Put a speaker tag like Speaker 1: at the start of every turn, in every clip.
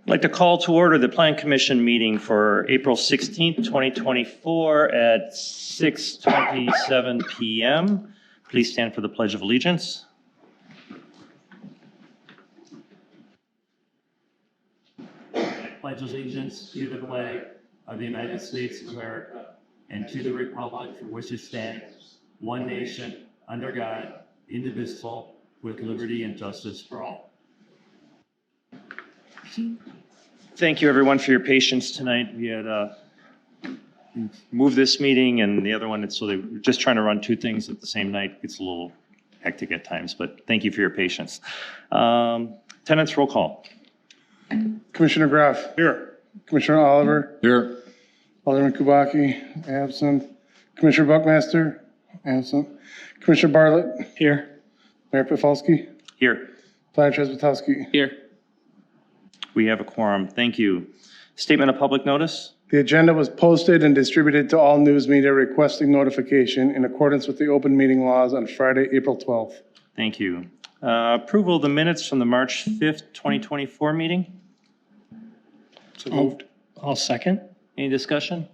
Speaker 1: I'd like to call to order the Plan Commission meeting for April 16th, 2024 at 6:27 p.m. Please stand for the Pledge of Allegiance. Pledge allegiance to the flag of the United States of America and to the republic for which it stands, one nation, under God, indivisible, with liberty and justice for all. Thank you, everyone, for your patience tonight. We had moved this meeting and the other one, so they were just trying to run two things at the same night. It's a little hectic at times, but thank you for your patience. Attendance roll call.
Speaker 2: Commissioner Graff. Here. Commissioner Oliver.
Speaker 3: Here.
Speaker 2: Alderman Kubaki, absent. Commissioner Buckmaster, absent. Commissioner Bartlett.
Speaker 1: Here.
Speaker 2: Mayor Pafalski.
Speaker 1: Here.
Speaker 2: Planner Trezbitowski.
Speaker 1: Here. We have a quorum. Thank you. Statement of public notice.
Speaker 2: The agenda was posted and distributed to all news media requesting notification in accordance with the open meeting laws on Friday, April 12th.
Speaker 1: Thank you. Approval of the minutes from the March 5th, 2024 meeting.
Speaker 2: So moved.
Speaker 4: I'll second.
Speaker 1: Any discussion?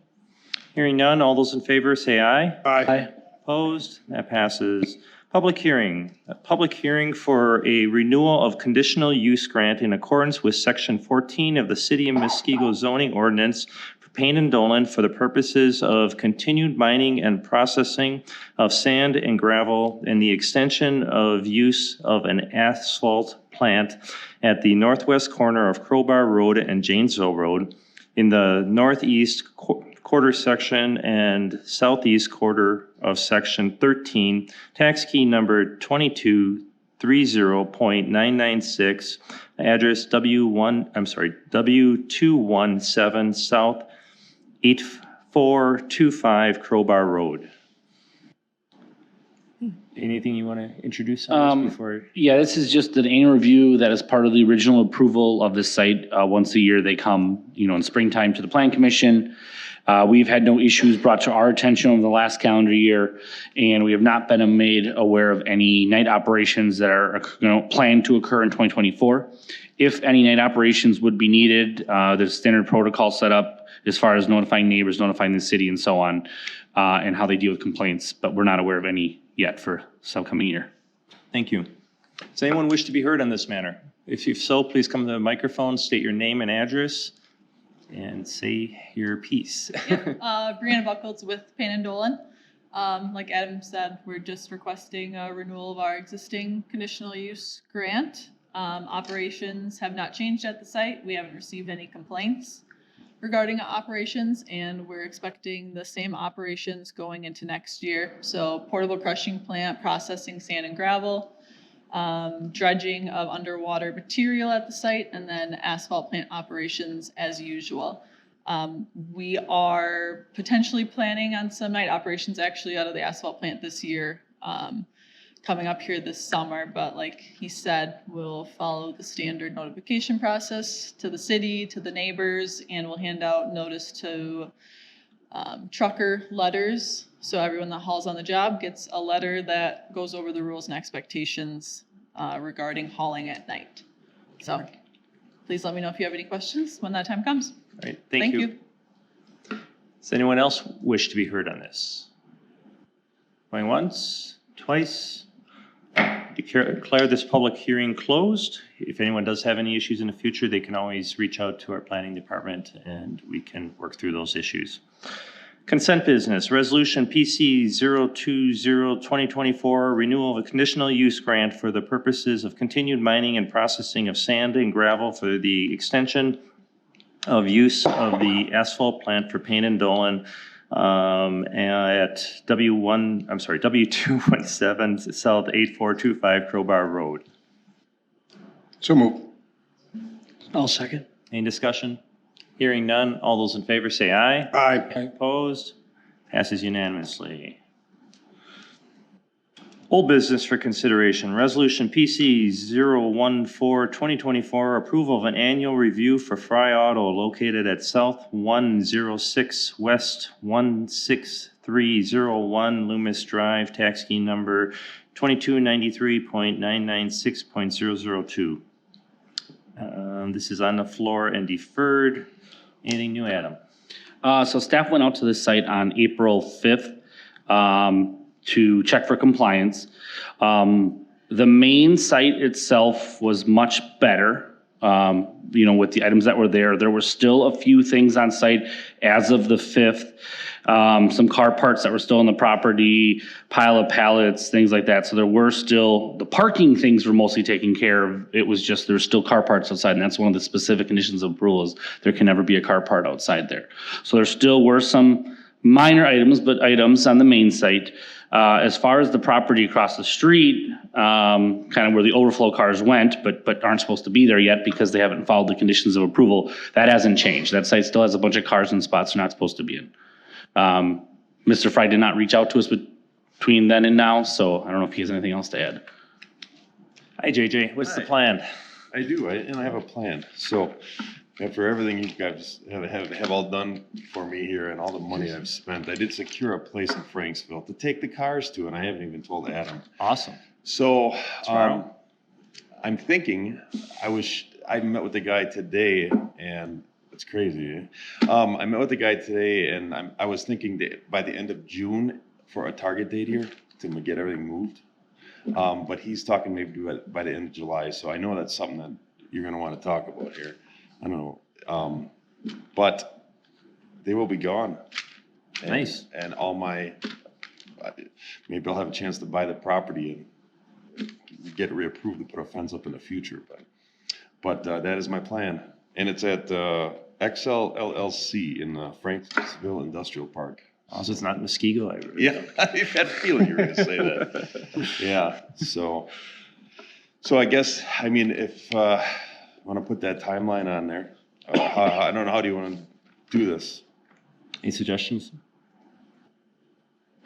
Speaker 1: Hearing none. All those in favor say aye.
Speaker 2: Aye.
Speaker 1: Opposed? That passes. Public hearing. A public hearing for a renewal of conditional use grant in accordance with Section 14 of the City of Muskego zoning ordinance for Payne and Dolan for the purposes of continued mining and processing of sand and gravel and the extension of use of an asphalt plant at the northwest corner of Crowbar Road and Janesville Road in the northeast quarter section and southeast quarter of section 13, tax key number 2230.996, address W217 South 8425 Crowbar Road. Anything you want to introduce on this before?
Speaker 4: Yeah, this is just an annual review that is part of the original approval of the site. Once a year, they come, in springtime to the Plan Commission. We've had no issues brought to our attention over the last calendar year, and we have not been made aware of any night operations that are planned to occur in 2024. If any night operations would be needed, there's standard protocol set up as far as notifying neighbors, notifying the city, and so on, and how they deal with complaints, but we're not aware of any yet for this upcoming year.
Speaker 1: Thank you. Does anyone wish to be heard on this matter? If so, please come to the microphone, state your name and address, and say your piece.
Speaker 5: Brianna Buckles with Payne and Dolan. Like Adam said, we're just requesting a renewal of our existing conditional use grant. Operations have not changed at the site. We haven't received any complaints regarding operations, and we're expecting the same operations going into next year. So portable crushing plant, processing sand and gravel, dredging of underwater material at the site, and then asphalt plant operations as usual. We are potentially planning on some night operations actually out of the asphalt plant this year, coming up here this summer, but like he said, we'll follow the standard notification process to the city, to the neighbors, and we'll hand out notice to trucker letters. So everyone that hauls on the job gets a letter that goes over the rules and expectations regarding hauling at night. So please let me know if you have any questions when that time comes.
Speaker 1: All right, thank you. Does anyone else wish to be heard on this? Going once, twice. Declare this public hearing closed. If anyone does have any issues in the future, they can always reach out to our planning department and we can work through those issues. Consent business, resolution PC 020-2024, renewal of a conditional use grant for the purposes of continued mining and processing of sand and gravel for the extension of use of the asphalt plant for Payne and Dolan at W217 South 8425 Crowbar Road.
Speaker 2: So moved.
Speaker 4: I'll second.
Speaker 1: Any discussion? Hearing none. All those in favor say aye.
Speaker 2: Aye.
Speaker 1: Opposed? Passes unanimously. Old business for consideration. Resolution PC 014-2024, approval of an annual review for Fry Auto located at South 106 West 16301 Loomis Drive, tax key number 2293.996.002. This is on the floor and deferred. Anything new, Adam?
Speaker 4: So staff went out to the site on April 5th to check for compliance. The main site itself was much better, with the items that were there. There were still a few things on site as of the 5th. Some car parts that were still on the property, pile of pallets, things like that. So there were still, the parking things were mostly taken care of. It was just, there's still car parts outside, and that's one of the specific conditions of approval is there can never be a car part outside there. So there still were some minor items, but items on the main site. As far as the property across the street, kind of where the overflow cars went, but aren't supposed to be there yet because they haven't followed the conditions of approval, that hasn't changed. That site still has a bunch of cars in spots they're not supposed to be in. Mr. Fry did not reach out to us between then and now, so I don't know if he has anything else to add.
Speaker 1: Hi, JJ. What's the plan?
Speaker 3: I do, and I have a plan. So after everything you guys have all done for me here and all the money I've spent, I did secure a place in Franksville to take the cars to, and I haven't even told Adam.
Speaker 1: Awesome.
Speaker 3: So
Speaker 1: Tomorrow?
Speaker 3: I'm thinking, I met with the guy today, and it's crazy. I met with the guy today, and I was thinking that by the end of June for a target date here to get everything moved. But he's talking maybe by the end of July, so I know that's something that you're gonna wanna talk about here. I don't know, but they will be gone.
Speaker 1: Nice.
Speaker 3: And all my, maybe I'll have a chance to buy the property and get it reapproved to put a fence up in the future, but that is my plan. And it's at XL LLC in Franksville Industrial Park.
Speaker 1: Also, it's not Muskego.
Speaker 3: Yeah, I had a feeling you were gonna say that. Yeah, so I guess, I mean, if I wanna put that timeline on there, I don't know, how do you wanna do this?
Speaker 1: Any suggestions?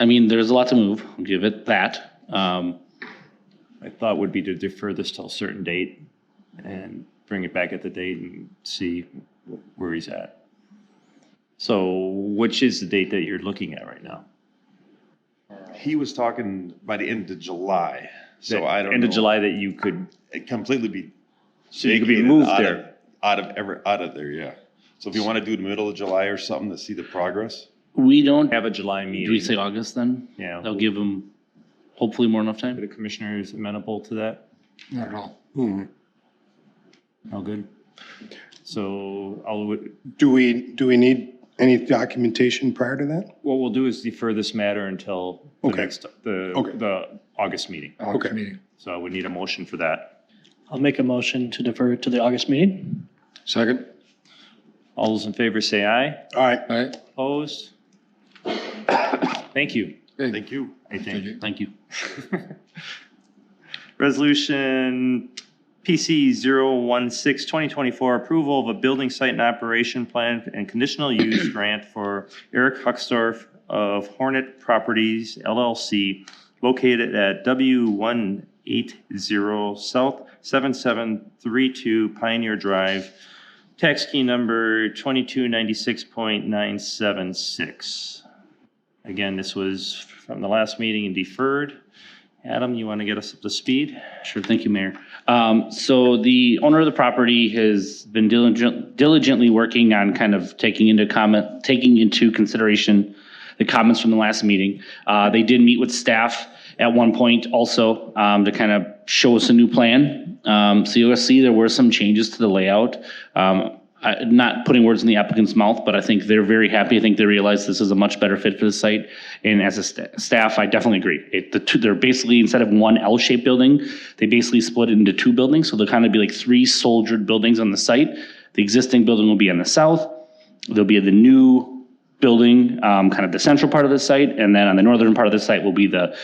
Speaker 4: I mean, there's a lot to move, I'll give it that.
Speaker 1: My thought would be to defer this till a certain date and bring it back at the date and see where he's at. So which is the date that you're looking at right now?
Speaker 3: He was talking by the end of July, so I don't know.
Speaker 1: End of July that you could,
Speaker 3: It completely be.
Speaker 1: so you could be
Speaker 3: vacated
Speaker 1: moved
Speaker 3: out
Speaker 1: there.
Speaker 3: Out of there, yeah. So if you wanna do the middle of July or something to see the progress,
Speaker 4: We don't,
Speaker 1: Have a July
Speaker 4: do we
Speaker 1: meeting.
Speaker 4: say August then?
Speaker 1: Yeah.
Speaker 4: That'll give them hopefully more enough
Speaker 1: Are
Speaker 4: time.
Speaker 1: the commissioners amenable to that?
Speaker 6: Not at all.
Speaker 1: All good? So
Speaker 6: Do we need any documentation prior to that?
Speaker 1: what we'll do is defer this matter until the
Speaker 6: Okay.
Speaker 1: next,
Speaker 6: Okay.
Speaker 1: the August meeting.
Speaker 6: Okay.
Speaker 7: Meeting.
Speaker 1: So I would need a motion for that.
Speaker 8: I'll make a motion to defer it to the August meeting.
Speaker 6: Second?
Speaker 1: All those in favor say aye.
Speaker 6: All right.
Speaker 7: All right.
Speaker 1: Opposed? Thank you,
Speaker 7: Good.
Speaker 3: thank you.
Speaker 1: I think.
Speaker 4: Thank you.
Speaker 1: Resolution PC 016-2024, approval of a building site and operation plan and conditional use grant for Eric Huckstorf of Hornet Properties LLC located at W180 South 7732 Pioneer Drive, tax key number 2296.976. Again, this was from the last meeting and deferred. Adam, you want to get us up to speed?
Speaker 4: Sure, thank you, Mayor. So the owner of the property has been diligently working on kind of taking into consideration the comments from the last meeting. They did meet with staff at one point also to kind of show us a new plan. So you'll see there were some changes to the layout. Not putting words in the applicant's mouth, but I think they're very happy. I think they realize this is a much better fit for the site. And as a staff, I definitely agree. They're basically, instead of one L-shaped building, they basically split it into two buildings. So they'll kind of be like three soldiered buildings on the site. The existing building will be on the south. There'll be the new building, kind of the central part of the site. And then on the northern part of the site will be the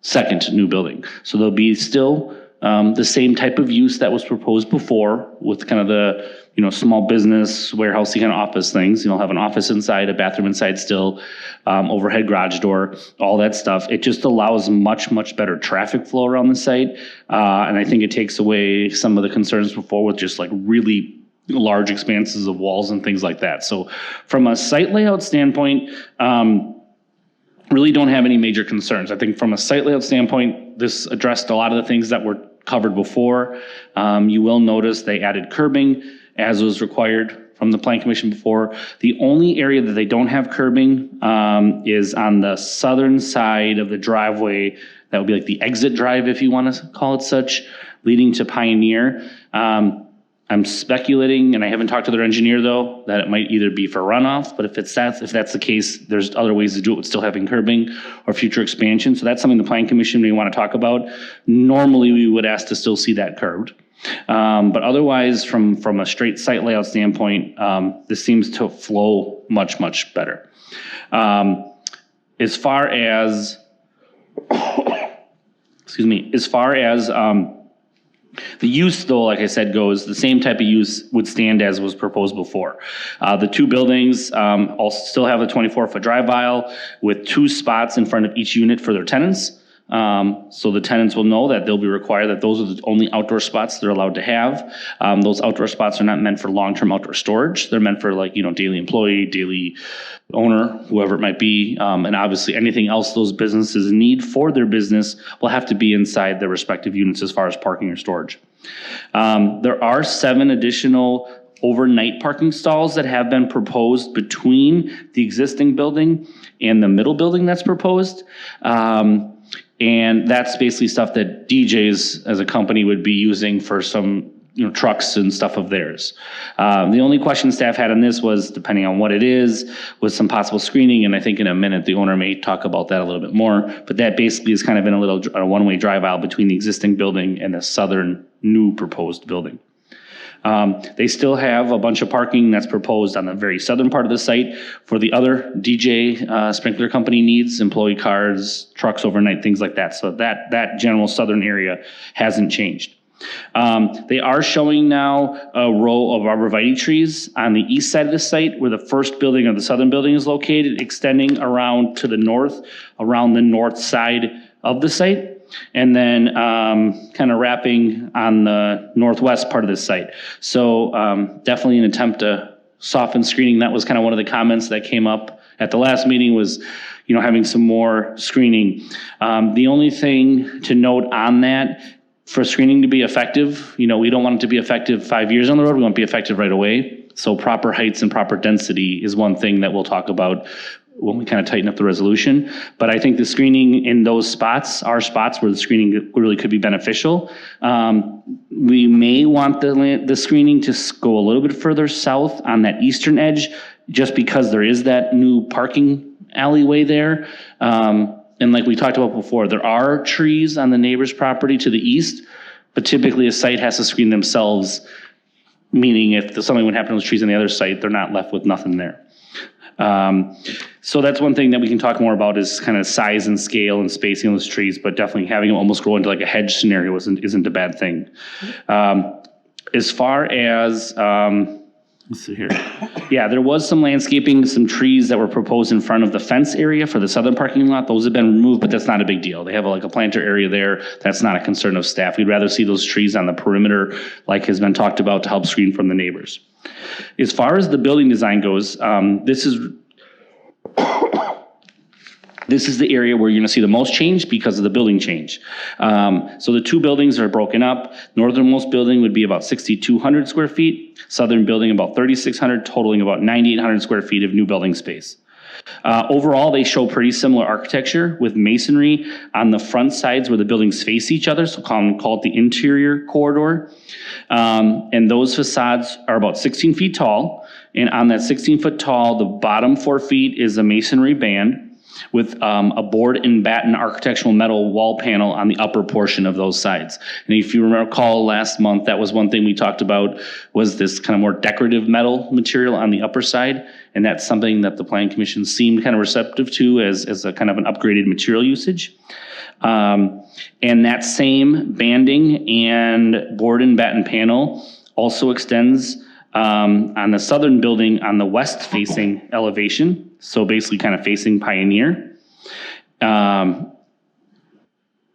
Speaker 4: second new building. So there'll be still the same type of use that was proposed before with kind of the, small business, warehousey kind of office things. You'll have an office inside, a bathroom inside still, overhead garage door, all that stuff. It just allows much, much better traffic flow around the site. And I think it takes away some of the concerns before with just like really large expanses of walls and things like that. So from a site layout standpoint, really don't have any major concerns. I think from a site layout standpoint, this addressed a lot of the things that were covered before. You will notice they added curbing as was required from the Plan Commission before. The only area that they don't have curbing is on the southern side of the driveway. That would be like the exit drive, if you want to call it such, leading to Pioneer. I'm speculating, and I haven't talked to their engineer though, that it might either be for runoff, but if that's the case, there's other ways to do it with still having curbing or future expansion. So that's something the Plan Commission may want to talk about. Normally, we would ask to still see that curbed. But otherwise, from a straight site layout standpoint, this seems to flow much, much better. As far as, the use, though, like I said, goes, the same type of use would stand as was proposed before. The two buildings also still have a 24-foot drive aisle with 2 spots in front of each unit for their tenants. So the tenants will know that they'll be required that those are the only outdoor spots they're allowed to have. Those outdoor spots are not meant for long-term outdoor storage. They're meant for daily employee, daily owner, whoever it might be. And obviously anything else those businesses need for their business will have to be inside their respective units as far as parking or storage. There are 7 additional overnight parking stalls that have been proposed between the existing building and the middle building that's proposed. And that's basically stuff that DJs as a company would be using for some trucks and stuff of theirs. The only question staff had on this was, depending on what it is, was some possible screening. And I think in a minute, the owner may talk about that a little bit more. But that basically is kind of in a one-way drive aisle between the existing building and the southern new proposed building. They still have a bunch of parking that's proposed on the very southern part of the site for the other DJ sprinkler company needs, employee cars, trucks overnight, things like that. So that general southern area hasn't changed. They are showing now a row of arborvitae trees on the east side of the site where the first building or the southern building is located, extending around to the north, around the north side of the site. And then kind of wrapping on the northwest part of the site. So definitely an attempt to soften screening. That was kind of one of the comments that came up at the last meeting was, having some more screening. The only thing to note on that, for screening to be effective, we don't want it to be effective 5 years on the road. We want it to be effective right away. So proper heights and proper density is one thing that we'll talk about when we kind of tighten up the resolution. But I think the screening in those spots are spots where the screening really could be beneficial. We may want the screening to go a little bit further south on that eastern edge, just because there is that new parking alleyway there. And like we talked about before, there are trees on the neighbor's property to the east, but typically a site has to screen themselves, meaning if something would happen to those trees on the other site, they're not left with nothing there. So that's one thing that we can talk more about is kind of size and scale and spacing of those trees, but definitely having them almost grow into like a hedge scenario isn't a bad thing. As far as, let's see here. Yeah, there was some landscaping, some trees that were proposed in front of the fence area for the southern parking lot. Those have been removed, but that's not a big deal. They have a planter area there. That's not a concern of staff. We'd rather see those trees on the perimeter like has been talked about to help screen from the neighbors. As far as the building design goes, this is the area where you're going to see the most change because of the building change. So the two buildings are broken up. Northernmost building would be about 6,200 square feet. Southern building about 3,600, totaling about 9,800 square feet of new building space. Overall, they show pretty similar architecture with masonry on the front sides where the buildings face each other, so call it the interior corridor. And those facades are about 16 feet tall. And on that 16-foot tall, the bottom 4 feet is a masonry band with a board and batten architectural metal wall panel on the upper portion of those sides. And if you recall last month, that was one thing we talked about was this kind of more decorative metal material on the upper side. And that's something that the Planning Commission seemed kind of receptive to as a kind of an upgraded material usage. And that same banding and board and batten panel also extends on the southern building on the west facing elevation. So basically kind of facing Pioneer. And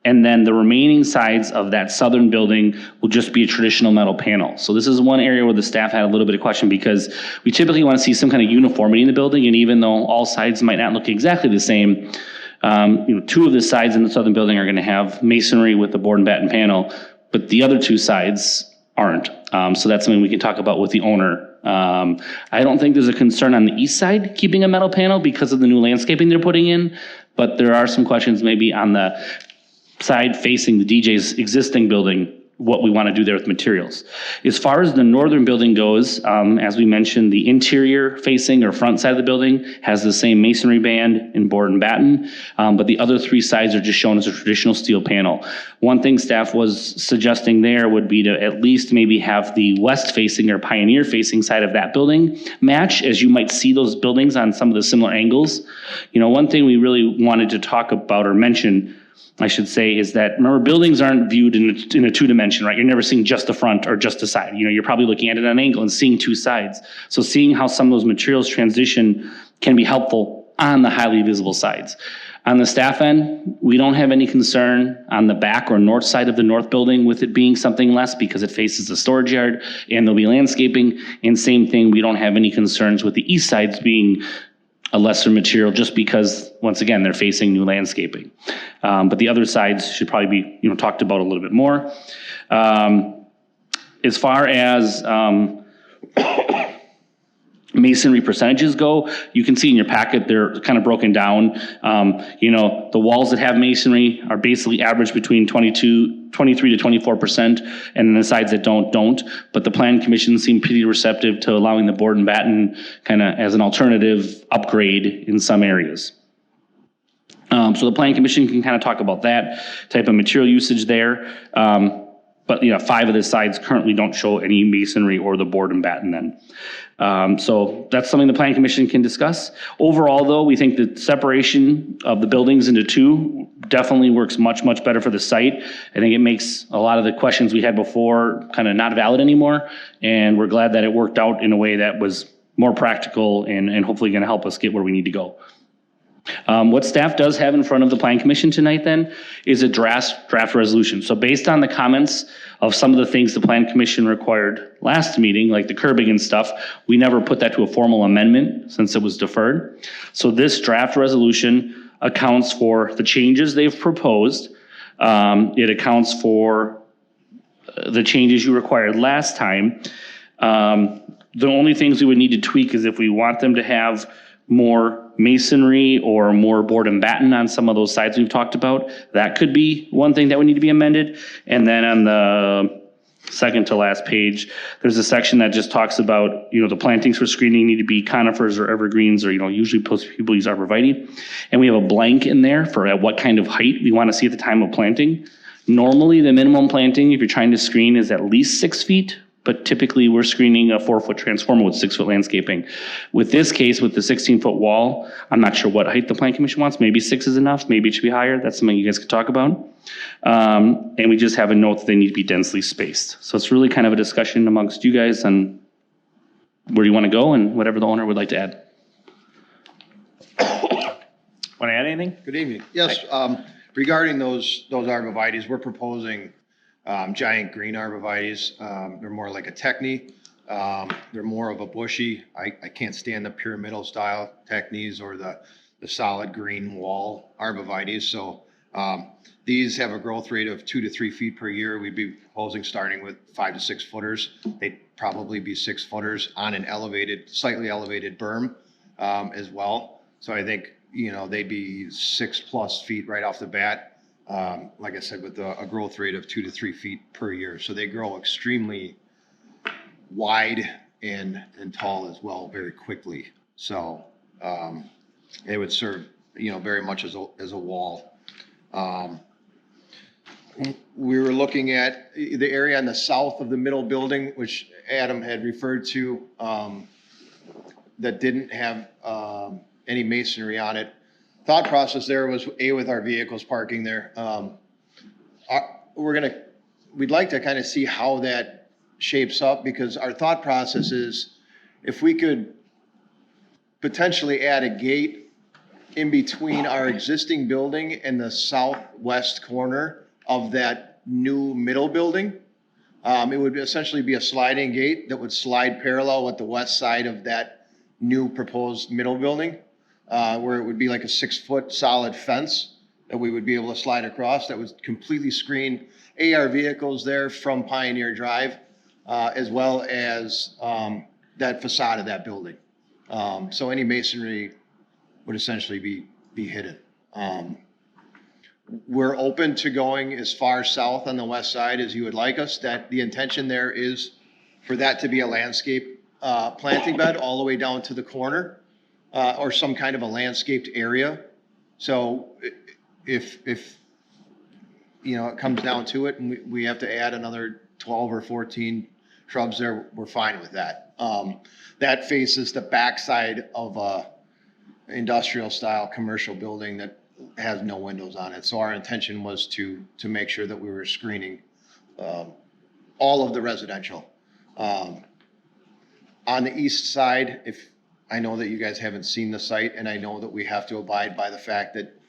Speaker 4: then the remaining sides of that southern building will just be a traditional metal panel. So this is one area where the staff had a little bit of question because we typically want to see some kind of uniformity in the building. And even though all sides might not look exactly the same, two of the sides in the southern building are going to have masonry with the board and batten panel. but the other two sides aren't. So that's something we can talk about with the owner. I don't think there's a concern on the east side keeping a metal panel because of the new landscaping they're putting in, but there are some questions maybe on the side facing the DJ's existing building, what we want to do there with materials. As far as the northern building goes, as we mentioned, the interior facing or front side of the building has the same masonry band in board and batten, but the other three sides are just shown as a traditional steel panel. One thing staff was suggesting there would be to at least maybe have the west facing or pioneer facing side of that building match, as you might see those buildings on some of the similar angles. You know, one thing we really wanted to talk about or mention, I should say, is that, remember, buildings aren't viewed in a two-dimension, right? You're never seeing just the front or just the side. You know, you're probably looking at it at an angle and seeing two sides. So seeing how some of those materials transition can be helpful on the highly visible sides. On the staff end, we don't have any concern on the back or north side of the north building with it being something less because it faces the storage yard and there'll be landscaping. And same thing, we don't have any concerns with the east sides being a lesser material just because, once again, they're facing new landscaping. But the other sides should probably be, talked about a little bit more. As far as masonry percentages go, you can see in your packet, they're kind of broken down. The walls that have masonry are basically average between 23 to 24%, and then the sides that don't. But the Plan Commission seemed pretty receptive to allowing the board and batten kind of as an alternative upgrade in some areas. So the Plan Commission can kind of talk about that type of material usage there. But 5 of the sides currently don't show any masonry or the board and batten then. So that's something the Plan Commission can discuss. Overall, though, we think the separation of the buildings into two definitely works much, much better for the site. I think it makes a lot of the questions we had before kind of not valid anymore. And we're glad that it worked out in a way that was more practical and hopefully going to help us get where we need to go. What staff does have in front of the Plan Commission tonight then is a draft resolution. So based on the comments of some of the things the Plan Commission required last meeting, like the curbing and stuff, we never put that to a formal amendment since it was deferred. So this draft resolution accounts for the changes they've proposed. It accounts for the changes you required last time. The only things we would need to tweak is if we want them to have more masonry or more board and batten on some of those sides we've talked about. That could be one thing that would need to be amended. And then on the second to last page, there's a section that just talks about, the plantings for screening need to be conifers or evergreens, or, usually people use arborvitae. And we have a blank in there for at what kind of height we want to see at the time of planting. Normally, the minimum planting, if you're trying to screen, is at least 6 feet. But typically we're screening a 4-foot transformer with 6-foot landscaping. With this case, with the 16-foot wall, I'm not sure what height the Plan Commission wants. Maybe 6 is enough. Maybe it should be higher. That's something you guys could talk about. And we just have a note that they need to be densely spaced. So it's really kind of a discussion amongst you guys on where you want to go and whatever the owner would like to add.
Speaker 1: Want to add anything?
Speaker 7: Good evening. Yes, regarding those arborvitaes, we're proposing giant green arborvitaes. They're more like a techni. They're more of a bushy. I can't stand the pyramidal style technis or the solid green wall arborvitaes. So these have a growth rate of 2 to 3 feet per year. We'd be proposing starting with 5 to 6 footers. They'd probably be 6 footers on an slightly elevated berm as well. So I think, they'd be 6+ feet right off the bat. Like I said, with a growth rate of 2 to 3 feet per year. So they grow extremely wide and tall as well very quickly. So they would serve, very much as a wall. We were looking at the area on the south of the middle building, which Adam had referred to, that didn't have any masonry on it. Thought process there was with our vehicles parking there. We'd like to kind of see how that shapes up, because our thought process is if we could potentially add a gate in between our existing building and the southwest corner of that new middle building, it would essentially be a sliding gate that would slide parallel with the west side of that new proposed middle building. Where it would be like a 6-foot solid fence that we would be able to slide across that would completely screen AR vehicles there from Pioneer Drive, as well as that facade of that building. So any masonry would essentially be hidden. We're open to going as far south on the west side as you would like us. That the intention there is for that to be a landscape planting bed all the way down to the corner, or some kind of a landscaped area. So if you know, it comes down to it and we have to add another 12 or 14 shrubs there, we're fine with that. That faces the backside of a industrial style commercial building that has no windows on it. So our intention was to make sure that we were screening all of the residential. On the east side, if I know that you guys haven't seen the site, and I know that we have to abide by the fact that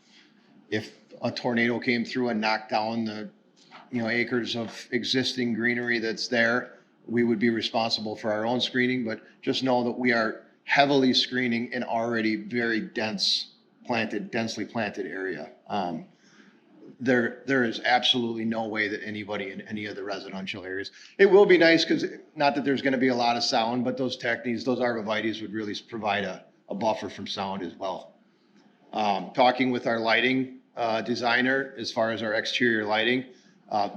Speaker 7: if a tornado came through and knocked down the, you know, acres of existing greenery that's there, we would be responsible for our own screening, but just know that we are heavily screening an already very densely planted area. There is absolutely no way that anybody in any of the residential areas. It will be nice because, not that there's going to be a lot of sound, but those techniques, those arborvitaes would really provide a buffer from sound as well. Talking with our lighting designer as far as our exterior lighting,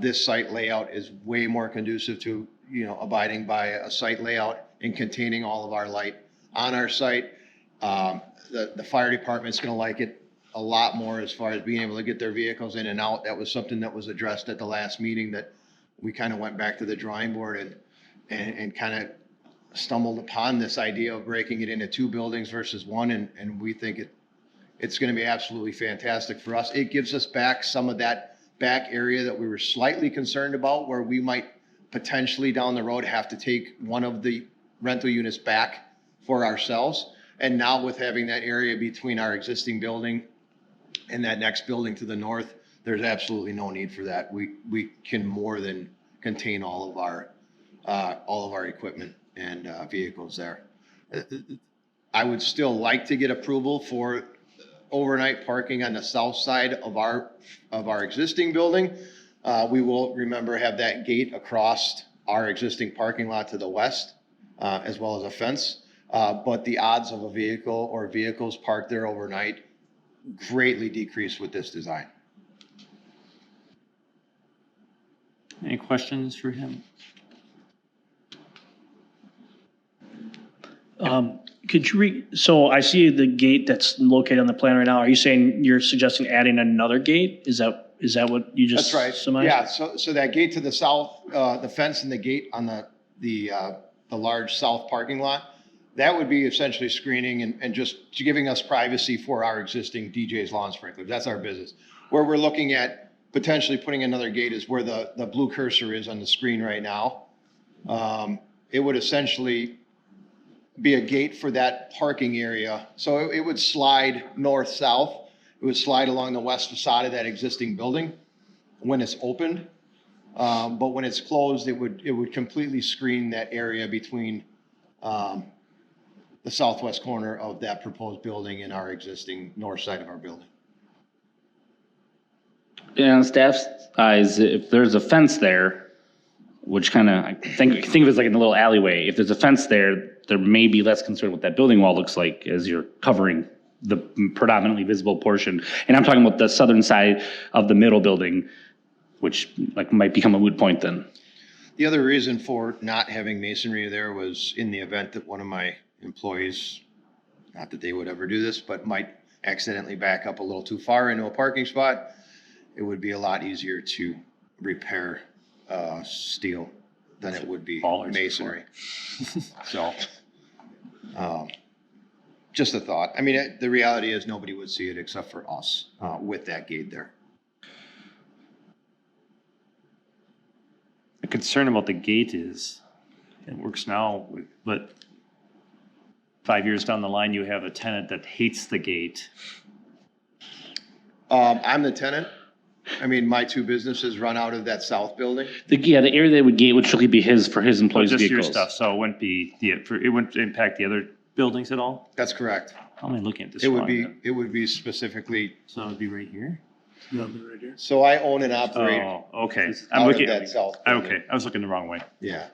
Speaker 7: this site layout is way more conducive to, you know, abiding by a site layout and containing all of our light on our site. The fire department's going to like it a lot more as far as being able to get their vehicles in and out. That was something that was addressed at the last meeting, that we kind of went back to the drawing board and kind of stumbled upon this idea of breaking it into 2 buildings versus 1. And we think it's going to be absolutely fantastic for us. It gives us back some of that back area that we were slightly concerned about, where we might potentially down the road have to take one of the rental units back for ourselves. And now with having that area between our existing building and that next building to the north, there's absolutely no need for that. We can more than contain all of our equipment and vehicles there. I would still like to get approval for overnight parking on the south side of our existing building. We will, remember, have that gate across our existing parking lot to the west, as well as a fence. But the odds of a vehicle or vehicles parked there overnight greatly decrease with this design.
Speaker 1: Any questions for him?
Speaker 8: Could you so I see the gate that's located on the plan right now. Are you saying you're suggesting adding another gate? Is that what you just
Speaker 7: That's right.
Speaker 8: surmised?
Speaker 7: Yeah, so that gate to the south, the fence and the gate on the large south parking lot, that would be essentially screening and just giving us privacy for our existing DJ's lawn sprinklers. That's our business. Where we're looking at potentially putting another gate is where the blue cursor is on the screen right now. It would essentially be a gate for that parking area. So it would slide north-south. It would slide along the west facade of that existing building when it's opened. But when it's closed, it would completely screen that area between the southwest corner of that proposed building and our existing north side of our building.
Speaker 4: And staff's eyes, if there's a fence there, which kind of, I think of it as like in a little alleyway. If there's a fence there may be less concern what that building wall looks like as you're covering the predominantly visible portion. And I'm talking about the southern side of the middle building, which like might become a moot point then.
Speaker 7: The other reason for not having masonry there was in the event that one of my employees, not that they would ever do this, but might accidentally back up a little too far into a parking spot, it would be a lot easier to repair steel than it would be masonry. So, just a thought. I mean, the reality is nobody would see it except for us with that gate there.
Speaker 1: The concern about the gate is, it works now, but 5 years down the line, you have a tenant that hates the gate.
Speaker 7: I'm the tenant. I mean, my 2 businesses run out of that south building.
Speaker 4: The area that would gate would strictly be for his employees'
Speaker 1: Just your
Speaker 4: vehicles.
Speaker 1: stuff, so it wouldn't be, it wouldn't impact the other buildings at all?
Speaker 7: That's correct.
Speaker 1: How am I looking at this?
Speaker 7: It would be specifically,
Speaker 1: So it would be right here?
Speaker 7: So I own and operate
Speaker 1: Oh, okay. I'm
Speaker 7: out of
Speaker 1: looking,
Speaker 7: that south building.
Speaker 1: okay, I was looking the wrong way.
Speaker 7: Yeah.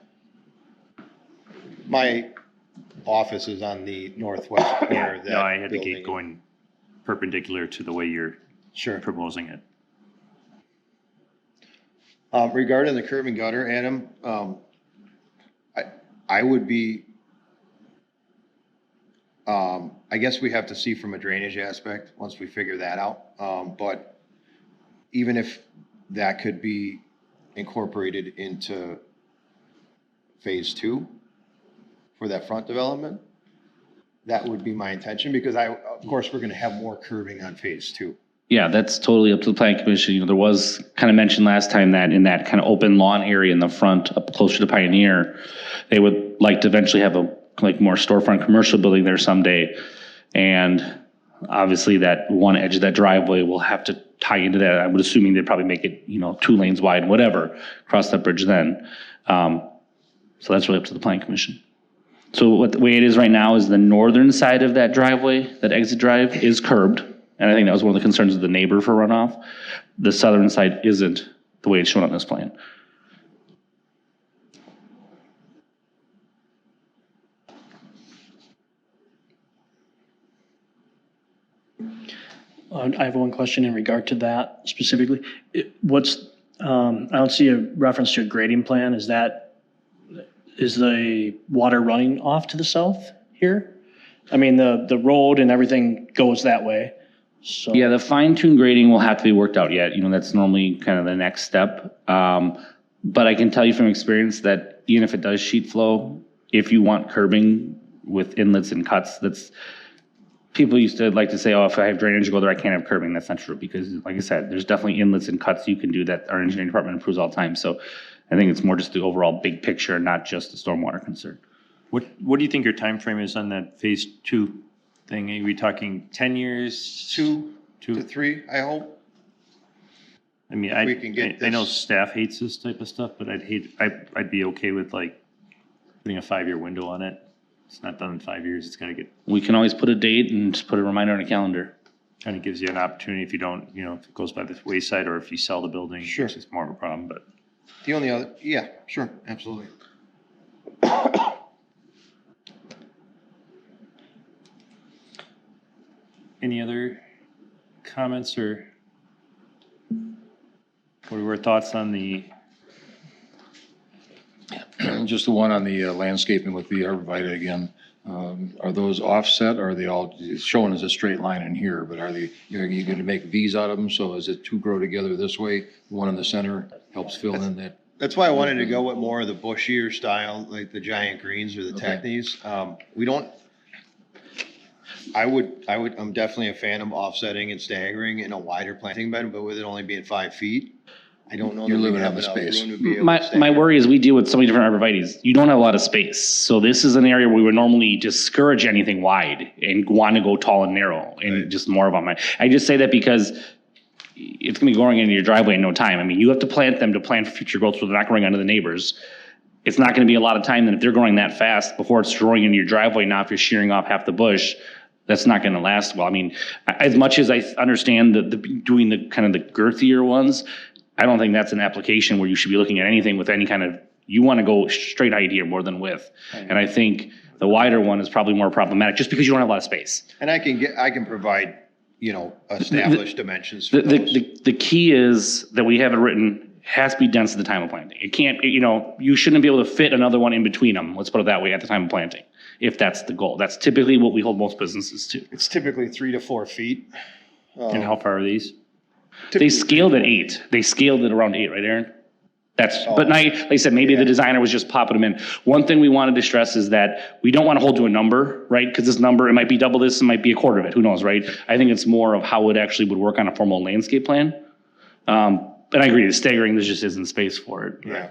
Speaker 7: My office is on the northwest corner of that
Speaker 1: No, I had the
Speaker 7: building.
Speaker 1: gate going perpendicular to the way you're
Speaker 7: Sure.
Speaker 1: proposing it.
Speaker 7: Regarding the curb and gutter, Adam, I would be, I guess we have to see from a drainage aspect, once we figure that out. But even if that could be incorporated into phase 2 for that front development, that would be my intention, because of course, we're gonna have more curbing on phase 2.
Speaker 4: Yeah, that's totally up to the planning commission. You know, there was kind of mentioned last time that in that kind of open lawn area in the front, up closer to Pioneer, they would like to eventually have a like more storefront commercial building there someday. And obviously that one edge of that driveway will have to tie into that. I would assuming they'd probably make it, 2 lanes wide, whatever, cross that bridge then. So that's really up to the planning commission. So what the way it is right now is the northern side of that driveway, that exit drive, is curbed. And I think that was one of the concerns of the neighbor for runoff. The southern side isn't the way it's shown on this plan.
Speaker 8: I have one question in regard to that specifically. I don't see a reference to a grading plan. Is the water running off to the south here? I mean, the road and everything goes that way, so.
Speaker 4: Yeah, the fine-tuned grading will have to be worked out yet. That's normally kind of the next step. But I can tell you from experience that even if it does sheet flow, if you want curbing with inlets and cuts, people used to like to say, oh, if I have drainage go there, I can't have curbing. That's not true, because like I said, there's definitely inlets and cuts you can do that our engineering department improves all the time. So I think it's more just the overall big picture, not just the stormwater concern.
Speaker 1: What do you think your time frame is on that phase 2 thing? Are we talking 10 years?
Speaker 7: 2 to 3, I hope.
Speaker 1: I mean,
Speaker 7: we can get
Speaker 1: I know
Speaker 7: this-
Speaker 1: staff hates this type of stuff, but I'd be okay with like putting a 5-year window on it. It's not done in 5 years. It's gotta get,
Speaker 4: We can always put a date and just put a reminder on a calendar.
Speaker 1: kind of gives you an opportunity if you don't, if it goes by the wayside or if you sell the building.
Speaker 7: Sure.
Speaker 1: It's more of a problem, but.
Speaker 7: The only other, yeah, sure, absolutely.
Speaker 1: Any other comments or what were your thoughts on the,
Speaker 9: Just the one on the landscaping with the arborvitae again. Are those offset or are they all it's shown as a straight line in here? But are you going to make V's out of them? So as it two grow together this way, the one in the center helps fill in that?
Speaker 7: That's why I wanted to go with more of the bushier style, like the giant greens or the
Speaker 9: Okay.
Speaker 7: technies. We don't, I'm definitely a fan of offsetting and staggering in a wider planting bed, but with it only being 5 feet, I don't know
Speaker 9: You're
Speaker 7: that we
Speaker 9: limited
Speaker 7: have
Speaker 9: on the
Speaker 7: enough
Speaker 9: space.
Speaker 7: room to be able to
Speaker 4: My
Speaker 7: stagger.
Speaker 4: worry is we deal with so many different arborvitaes. You don't have a lot of space. So this is an area where we would normally discourage anything wide and want to go tall and narrow and just more of them. I just say that because it's going to be going into your driveway in no time. I mean, you have to plant them to plan for future growth so they're not growing onto the neighbors. It's not going to be a lot of time that if they're growing that fast before it's growing into your driveway. Now, if you're shearing off half the bush, that's not going to last well. I mean, as much as I understand doing the kind of the girthier ones, I don't think that's an application where you should be looking at anything with any kind of, you want to go straight height here more than width. And I think the wider one is probably more problematic just because you don't have a lot of space.
Speaker 7: And I can provide, established dimensions for those.
Speaker 4: The key is that we have it written, has to be dense at the time of planting. It can't, you shouldn't be able to fit another one in between them, let's put it that way, at the time of planting, if that's the goal. That's typically what we hold most businesses to.
Speaker 7: It's typically 3 to 4 feet.
Speaker 1: and how far are these?
Speaker 4: They scaled at 8. They scaled it around 8, right, Aaron?
Speaker 7: Oh.
Speaker 4: But now, like I said, maybe the designer was just popping them in. One thing we wanted to stress is that we don't want to hold to a number, right? Because this number, it might be double this, it might be a quarter of it, who knows, right? I think it's more of how it actually would work on a formal landscape plan. And I agree, the staggering, there just isn't space for it.
Speaker 7: Yeah.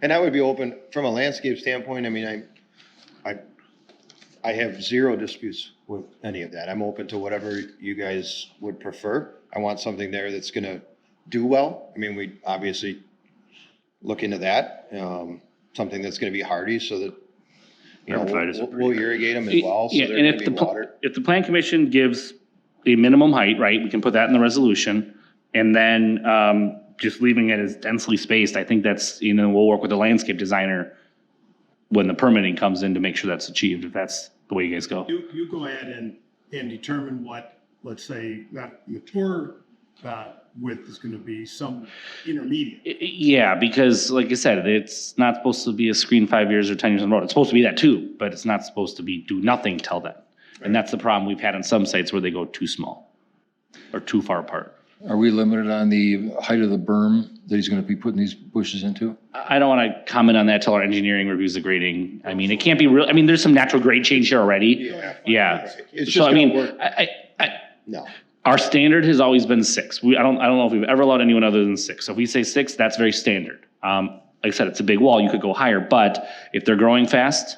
Speaker 7: And I would be open, from a landscape standpoint, I mean, I have zero disputes with any of that. I'm open to whatever you guys would prefer. I want something there that's gonna do well. I mean, we obviously look into that. Something that's gonna be hardy so that,
Speaker 1: Arborvitaes are
Speaker 7: we'll irrigate them as well, so
Speaker 4: Yeah,
Speaker 7: they're
Speaker 4: and
Speaker 7: gonna be watered.
Speaker 4: if the plan commission gives a minimum height, right, we can put that in the resolution. And then just leaving it as densely spaced, I think that's, we'll work with the landscape designer when the permitting comes in to make sure that's achieved, if that's the way you guys go.
Speaker 6: You go ahead and determine what, let's say, not mature width is gonna be, some intermediate.
Speaker 4: Yeah, because like I said, it's not supposed to be a screen 5 years or 10 years on the road. It's supposed to be that too, but it's not supposed to be do nothing till then. And that's the problem we've had on some sites where they go too small or too far apart.
Speaker 9: Are we limited on the height of the berm that he's gonna be putting these bushes into?
Speaker 4: I don't want to comment on that till our engineering reviews the grading. I mean, it can't be real, I mean, there's some natural grade change here already. Yeah.
Speaker 7: It's
Speaker 4: So
Speaker 7: just
Speaker 4: I mean,
Speaker 7: gonna work. No.
Speaker 4: our standard has always been 6. I don't know if we've ever allowed anyone other than 6. So if we say 6, that's very standard. Like I said, it's a big wall, you could go higher, but if they're growing fast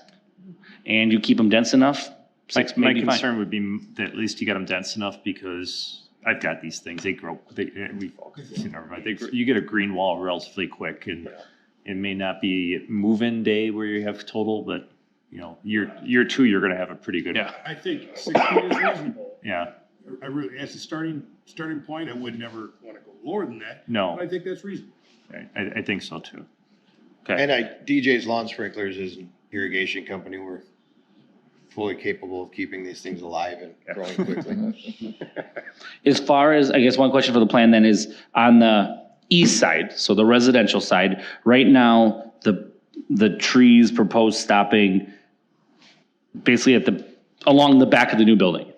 Speaker 4: and you keep them dense enough, 6
Speaker 1: My
Speaker 4: may be fine.
Speaker 1: concern would be that at least you got them dense enough, because I've got these things, they grow, you get a green wall relatively quick, and it may not be move-in day where you have total, but, year 2, you're gonna have a pretty good.
Speaker 4: Yeah.
Speaker 6: I think 6 feet is reasonable.
Speaker 1: Yeah,
Speaker 6: I really, as a starting point, I would never wanna go lower than that.
Speaker 1: No.
Speaker 6: But I think that's reasonable.
Speaker 1: I think so too.
Speaker 7: And DJ's Lawn Sprinklers is an irrigation company. We're fully capable of keeping these things alive and growing quickly.
Speaker 4: As far as, I guess one question for the plan then is on the east side, so the residential side, right now, the trees proposed stopping basically along the back of the new building.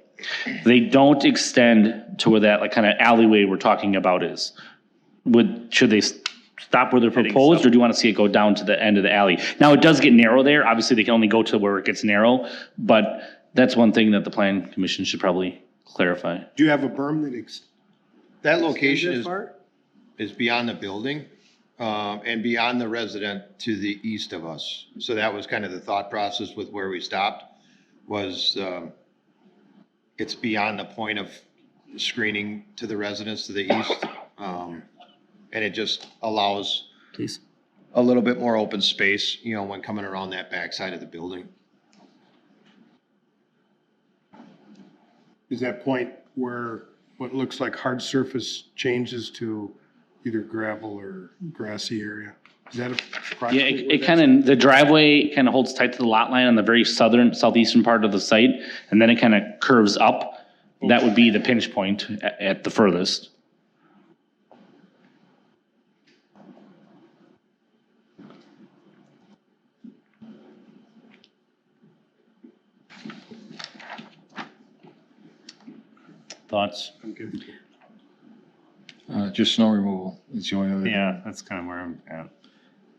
Speaker 4: They don't extend to where that like kind of alleyway we're talking about is. Should they stop where they're proposed, or do you want to see it go down to the end of the alley? Now, it does get narrow there. Obviously, they can only go to where it gets narrow, but that's one thing that the plan commission should probably clarify.
Speaker 6: Do you have a berm that
Speaker 7: That location
Speaker 6: extends that far?
Speaker 7: is beyond the building, and beyond the resident to the east of us. So that was kind of the thought process with where we stopped, was, it's beyond the point of screening to the residents to the east. And it just allows
Speaker 4: Please.
Speaker 7: a little bit more open space, when coming around that backside of the building.
Speaker 6: Is that point where what looks like hard surface changes to either gravel or grassy area? Is that
Speaker 4: Yeah,
Speaker 6: approximately?
Speaker 4: it kind of, the driveway kind of holds tight to the lot line on the very southeastern part of the site, and then it kind of curves up. That would be the pinch point at the furthest.
Speaker 1: Thoughts?
Speaker 9: Just snow removal. It's the only other.
Speaker 1: Yeah, that's kind of where I'm at.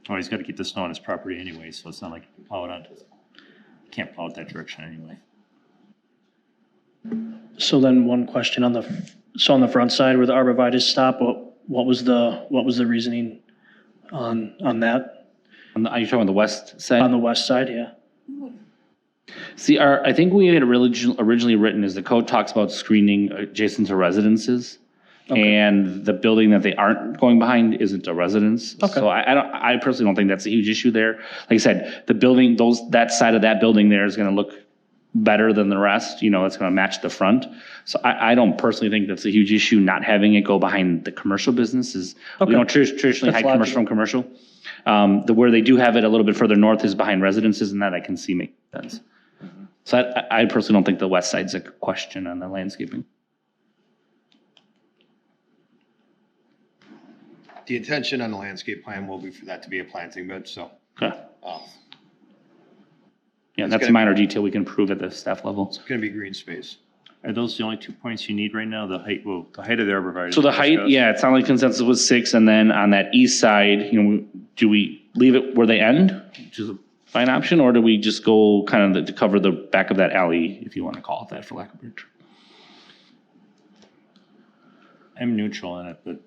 Speaker 1: Oh, he's got to keep the snow on his property anyway, so it's not like you can plow it on. Can't plow it that direction anyway.
Speaker 8: So then one question on the front side where the arborvitae stop, what was the reasoning on that?
Speaker 4: Are you talking on the west side?
Speaker 8: On the west side, yeah.
Speaker 4: See, I think we had originally written is the code talks about screening adjacent to residences. And the building that they aren't going behind isn't a residence.
Speaker 8: Okay.
Speaker 4: So I personally don't think that's a huge issue there. Like I said, the building, that side of that building there is gonna look better than the rest, it's gonna match the front. So I don't personally think that's a huge issue, not having it go behind the commercial businesses. We
Speaker 8: Okay.
Speaker 4: don't traditionally
Speaker 8: That's
Speaker 4: hide commercial from commercial. Where they do have it a little bit further north is behind residences, and that I can see makes sense. So I personally don't think the west side's a question on the landscaping.
Speaker 7: The intention on the landscape plan will be for that to be a planting bed, so.
Speaker 4: Okay.
Speaker 7: uh,
Speaker 4: Yeah,
Speaker 7: It's
Speaker 4: that's a
Speaker 7: gonna
Speaker 4: minor detail we can improve at the staff level.
Speaker 7: It's gonna be green space.
Speaker 1: Are those the only 2 points you need right now? The height of the arborvitae?
Speaker 4: So the height, yeah, it sounded like consensus was 6, and then on that east side, do we leave it where they end, which is a fine option, or do we just go kind of to cover the back of that alley, if you want to call it that, for lack of a better term?
Speaker 1: I'm neutral on it, but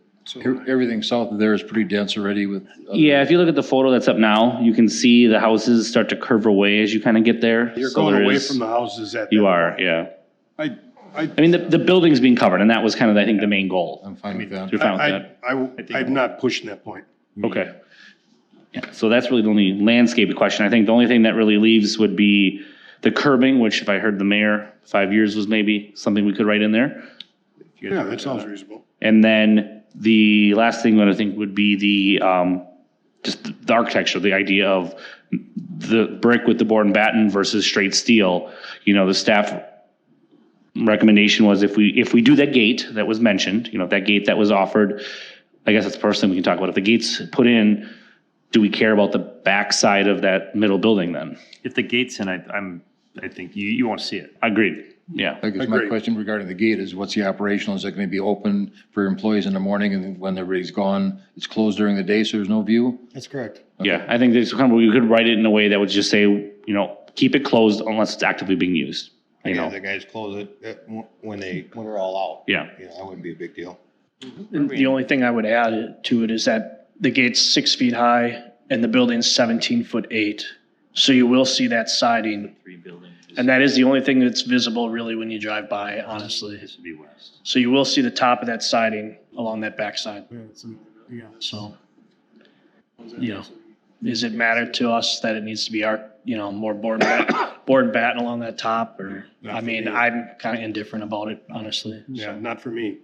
Speaker 9: Everything south of there is pretty dense already with.
Speaker 4: Yeah, if you look at the photo that's up now, you can see the houses start to curve away as you kind of get there.
Speaker 6: You're
Speaker 4: So
Speaker 6: going
Speaker 4: there
Speaker 6: away
Speaker 4: is-
Speaker 6: from the houses at that
Speaker 4: You are,
Speaker 6: point.
Speaker 4: yeah.
Speaker 6: I
Speaker 4: I mean, the building's being covered, and that was kind of, I think, the main goal.
Speaker 9: I'm fine with that.
Speaker 4: You're fine with that?
Speaker 6: I'm not pushing that point.
Speaker 4: Okay. Yeah, so that's really the only landscape question. I think the only thing that really leaves would be the curbing, which if I heard the mayor, 5 years was maybe something we could write in there.
Speaker 6: Yeah, that sounds reasonable.
Speaker 4: And then the last thing that I think would be just the architecture, the idea of the brick with the board and batten versus straight steel. You know, the staff recommendation was if we do that gate that was mentioned, that gate that was offered, I guess that's the first thing we can talk about. If the gate's put in, do we care about the back side of that middle building then?
Speaker 1: If the gate's in, I think you won't see it.
Speaker 4: Agreed. Yeah.
Speaker 9: I guess my question regarding the gate is what's the operational? Is it going to be open for employees in the morning and when everybody's gone, it's closed during the day so there's no view?
Speaker 7: That's correct.
Speaker 4: Yeah, I think there's kind of, we could write it in a way that would just say, keep it closed unless it's actively being used.
Speaker 7: Again, the guys close it when they're all out.
Speaker 4: Yeah.
Speaker 7: That wouldn't be a big deal.
Speaker 8: And the only thing I would add to it is that the gate's 6 feet high and the building's 17'8". So you will see that siding.
Speaker 1: 3 buildings.
Speaker 8: And that is the only thing that's visible really when you drive by, honestly.
Speaker 1: This would be west.
Speaker 8: So you will see the top of that siding along that backside.
Speaker 6: Yeah.
Speaker 8: So, does it matter to us that it needs to be more board and batten along that top? Or,
Speaker 6: Not for me.
Speaker 8: I'm kind of indifferent about it, honestly.
Speaker 6: Yeah, not for me.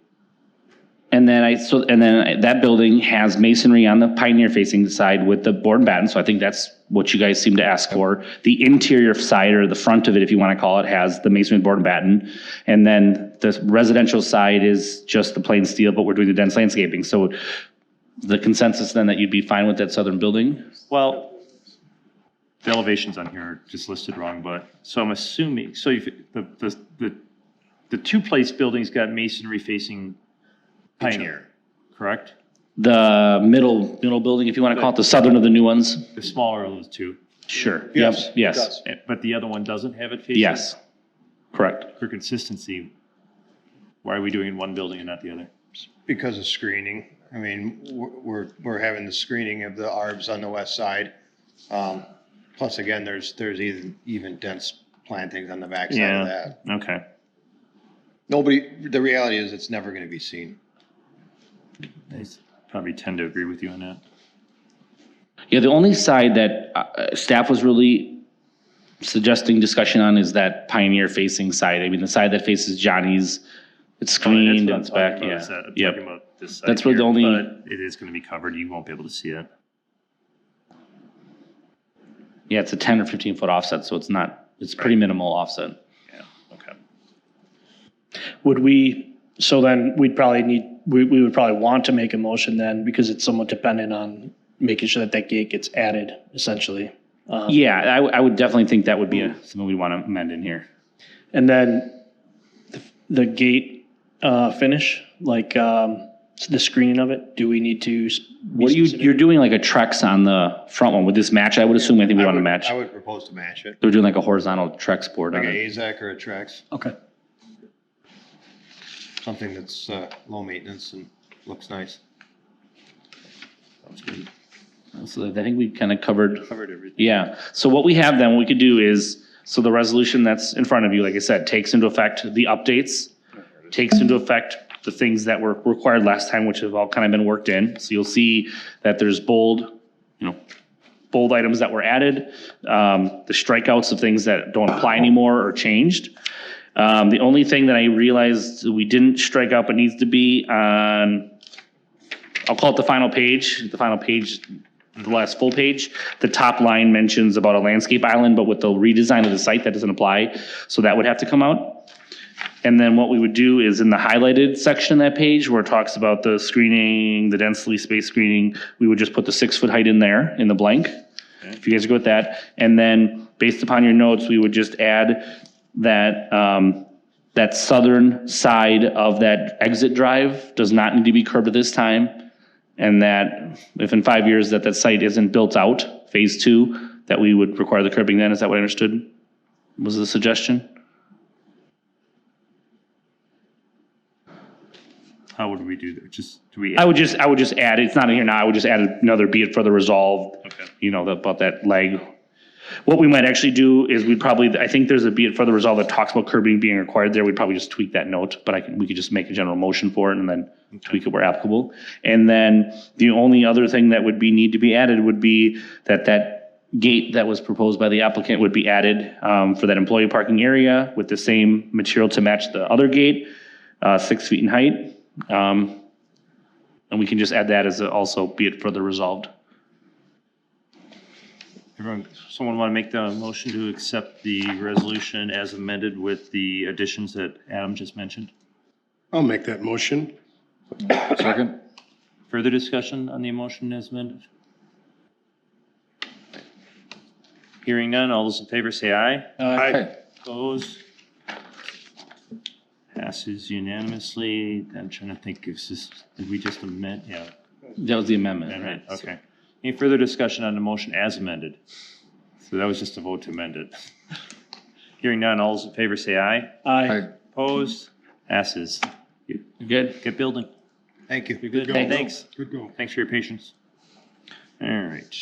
Speaker 4: And then that building has masonry on the pioneer facing side with the board and batten. So I think that's what you guys seem to ask for. The interior side or the front of it, if you want to call it, has the masonry board and batten. And then the residential side is just the plain steel, but we're doing the dense landscaping. So the consensus then that you'd be fine with that southern building?
Speaker 1: Well, the elevations on here are just listed wrong, but, so I'm assuming, so if the two-place building's got masonry facing Pioneer, correct?
Speaker 4: The middle building, if you want to call it, the southern of the new ones?
Speaker 1: The smaller of those two,
Speaker 4: Sure.
Speaker 2: Yes,
Speaker 4: Yep. Yes.
Speaker 1: but the other one doesn't have it facing?
Speaker 4: Yes. Correct.
Speaker 1: For consistency, why are we doing one building and not the other?
Speaker 7: Because of screening. I mean, we're having the screening of the arbs on the west side. Plus, again, there's even dense plantings on the backside of that.
Speaker 1: Okay.
Speaker 7: The reality is it's never going to be seen.
Speaker 1: I probably tend to agree with you on that.
Speaker 4: Yeah, the only side that staff was really suggesting discussion on is that pioneer facing side. I mean, the side that faces Johnny's, it's screened and it's back. Yeah.
Speaker 1: I'm
Speaker 4: Yep.
Speaker 1: talking about this side
Speaker 4: That's where the
Speaker 1: here,
Speaker 4: only-
Speaker 1: but it is going to be covered. You won't be able to see it.
Speaker 4: Yeah, it's a 10 or 15 foot offset, so it's pretty minimal offset.
Speaker 1: Yeah, okay.
Speaker 8: So then we would probably want to make a motion then because it's somewhat dependent on making sure that gate gets added, essentially.
Speaker 4: Yeah, I would definitely think that would be something we want to amend in here.
Speaker 8: And then the gate finish, like the screening of it, do we need to?
Speaker 4: You're doing like a Trex on the front one. Would this match? I would assume, I think we want to match.
Speaker 7: I would propose to match it.
Speaker 4: They're doing like a horizontal Trex board
Speaker 7: Like
Speaker 4: on
Speaker 7: an
Speaker 4: it.
Speaker 7: AZAC or a Trex,
Speaker 8: Okay.
Speaker 7: something that's low maintenance and looks nice.
Speaker 1: Sounds good.
Speaker 4: So I think we kind of covered.
Speaker 1: Everything.
Speaker 4: Yeah. So what we have then, what we could do is, so the resolution that's in front of you, like I said, takes into effect the updates, takes into effect the things that were required last time, which have all kind of been worked in. So you'll see that there's bold items that were added, the strikeouts of things that don't apply anymore or changed. The only thing that I realized we didn't strike out but needs to be on, I'll call it the final page, the last full page. The top line mentions about a landscape island, but with the redesign of the site, that doesn't apply. So that would have to come out. And then what we would do is in the highlighted section of that page where it talks about the screening, the densely spaced screening, we would just put the 6 foot height in there in the blank. If you guys go with that. And then based upon your notes, we would just add that, that southern side of that exit drive does not need to be curbed at this time. And that if in 5 years that site isn't built out, phase 2, that we would require the curbing then. Is that what I understood? Was the suggestion?
Speaker 1: How would we do that? Do we?
Speaker 4: I would just add, it's not in here now, I would just add another be it further resolved.
Speaker 1: Okay.
Speaker 4: About that leg. What we might actually do is I think there's a be it further resolved that talks about curbing being required there. We'd probably just tweak that note, but we could just make a general motion for it and then tweak it where applicable. And then the only other thing that would need to be added would be that gate that was proposed by the applicant would be added for that employee parking area with the same material to match the other gate, 6 feet in height. And we can just add that as also be it further resolved.
Speaker 1: Someone want to make the motion to accept the resolution as amended with the additions that Adam just mentioned?
Speaker 6: I'll make that motion.
Speaker 9: Second?
Speaker 1: Further discussion on the motion as amended? Hearing none, all those in favor say aye.
Speaker 6: Aye.
Speaker 1: Opposed? Passes unanimously. I'm trying to think, did we just amend? Yeah,
Speaker 4: That was the amendment.
Speaker 1: right, okay. Any further discussion on the motion as amended? So that was just a vote to amend it. Hearing none, all those in favor say aye.
Speaker 8: Aye.
Speaker 1: Opposed? Passes.
Speaker 4: You good?
Speaker 1: Get building.
Speaker 7: Thank you.
Speaker 1: You're good.
Speaker 6: Go.
Speaker 1: Thanks.
Speaker 6: Good go.
Speaker 1: Thanks for your patience. All right.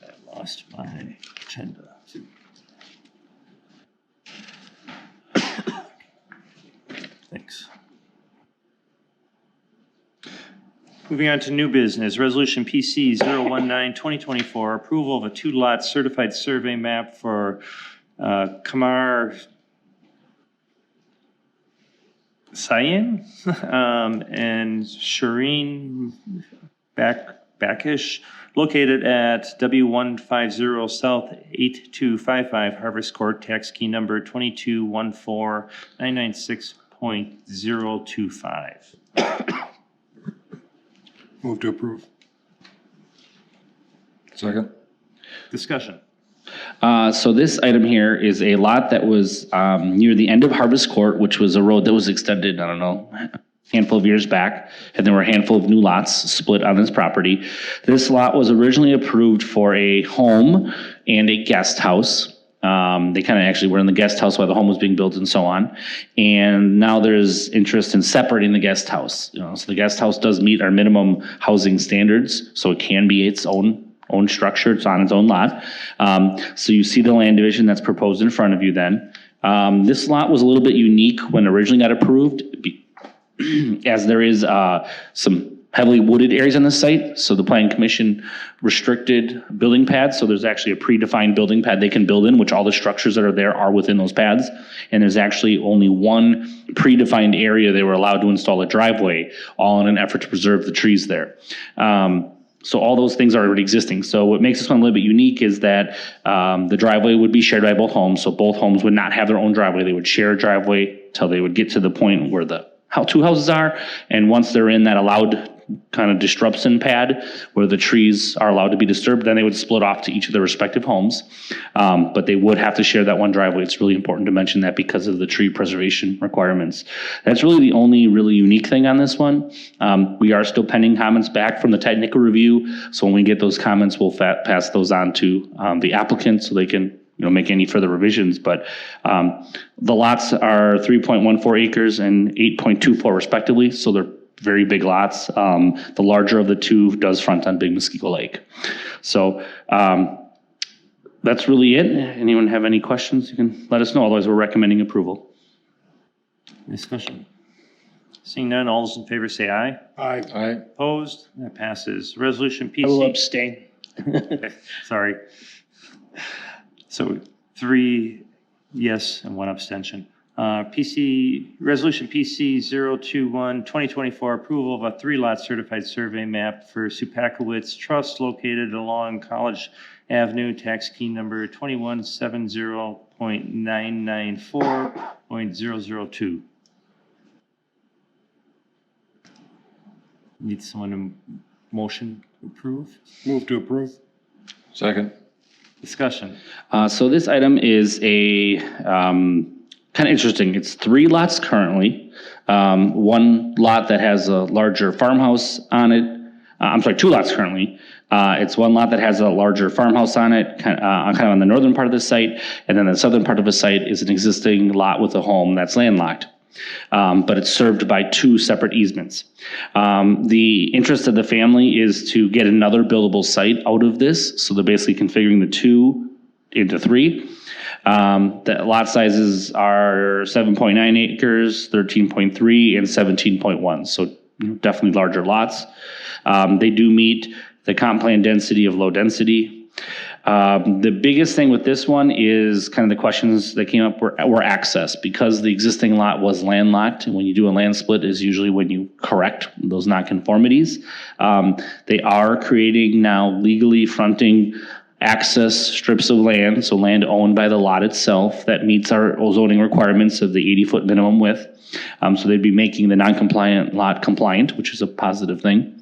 Speaker 1: I lost my agenda. Thanks. Moving on to new business, Resolution PC 019-2024, approval of a two-lot certified survey map for Kamar Sayin and Shireen Backish, located at W150 South 8255 Harvest Court, tax key number 2214996.025.
Speaker 6: Move to approve.
Speaker 9: Second?
Speaker 1: Discussion.
Speaker 4: So this item here is a lot that was near the end of Harvest Court, which was a road that was extended, I don't know, a handful of years back, and there were a handful of new lots split on this property. This lot was originally approved for a home and a guest house. They kind of actually were in the guest house while the home was being built and so on. And now there's interest in separating the guest house. So the guest house does meet our minimum housing standards, so it can be its own structure. It's on its own lot. So you see the land division that's proposed in front of you then. This lot was a little bit unique when it originally got approved, as there is some heavily wooded areas on the site. So the planning commission restricted building pads. So there's actually a predefined building pad they can build in, which all the structures that are there are within those pads. And there's actually only one predefined area they were allowed to install a driveway, all in an effort to preserve the trees there. So all those things are already existing. So what makes this one a little bit unique is that the driveway would be shared by both homes. So both homes would not have their own driveway. They would share a driveway till they would get to the point where the two houses are. And once they're in that allowed kind of disruption pad where the trees are allowed to be disturbed, then they would split off to each of their respective homes. But they would have to share that one driveway. It's really important to mention that because of the tree preservation requirements. That's really the only really unique thing on this one. We are still pending comments back from the technical review. So when we get those comments, we'll pass those on to the applicant so they can make any further revisions. But the lots are 3.14 acres and 8.24 respectively. So they're very big lots. The larger of the two does front on Big Muskego Lake. So that's really it. Anyone have any questions? You can let us know. Otherwise, we're recommending approval.
Speaker 1: Discussion. Seeing none, all those in favor say aye.
Speaker 6: Aye.
Speaker 9: Aye.
Speaker 1: Opposed? That passes. Resolution
Speaker 8: I will
Speaker 1: PC.
Speaker 8: abstain.
Speaker 1: Sorry. So 3 yes and 1 abstention. Resolution PC 021-2024, approval of a 3-lot certified survey map for Supakowitz Trust located along College Avenue, tax key number 2170.994.002. Need someone to motion to approve?
Speaker 6: Move to approve.
Speaker 9: Second?
Speaker 1: Discussion.
Speaker 4: So this item is a kind of interesting. It's 3 lots currently. One lot that has a larger farmhouse on it. I'm sorry, 2 lots currently. It's one lot that has a larger farmhouse on it, kind of on the northern part of the site, and then the southern part of the site is an existing lot with a home that's landlocked. But it's served by 2 separate easements. The interest of the family is to get another buildable site out of this, so they're basically configuring the 2 into 3. The lot sizes are 7.9 acres, 13.3, and 17.1, so definitely larger lots. They do meet the comp plan density of low density. The biggest thing with this one is kind of the questions that came up were access, because the existing lot was landlocked, and when you do a land split is usually when you correct those nonconformities. They are creating now legally fronting access strips of land, so land owned by the lot itself that meets our zoning requirements of the 80-foot minimum width. So they'd be making the non-compliant lot compliant, which is a positive thing.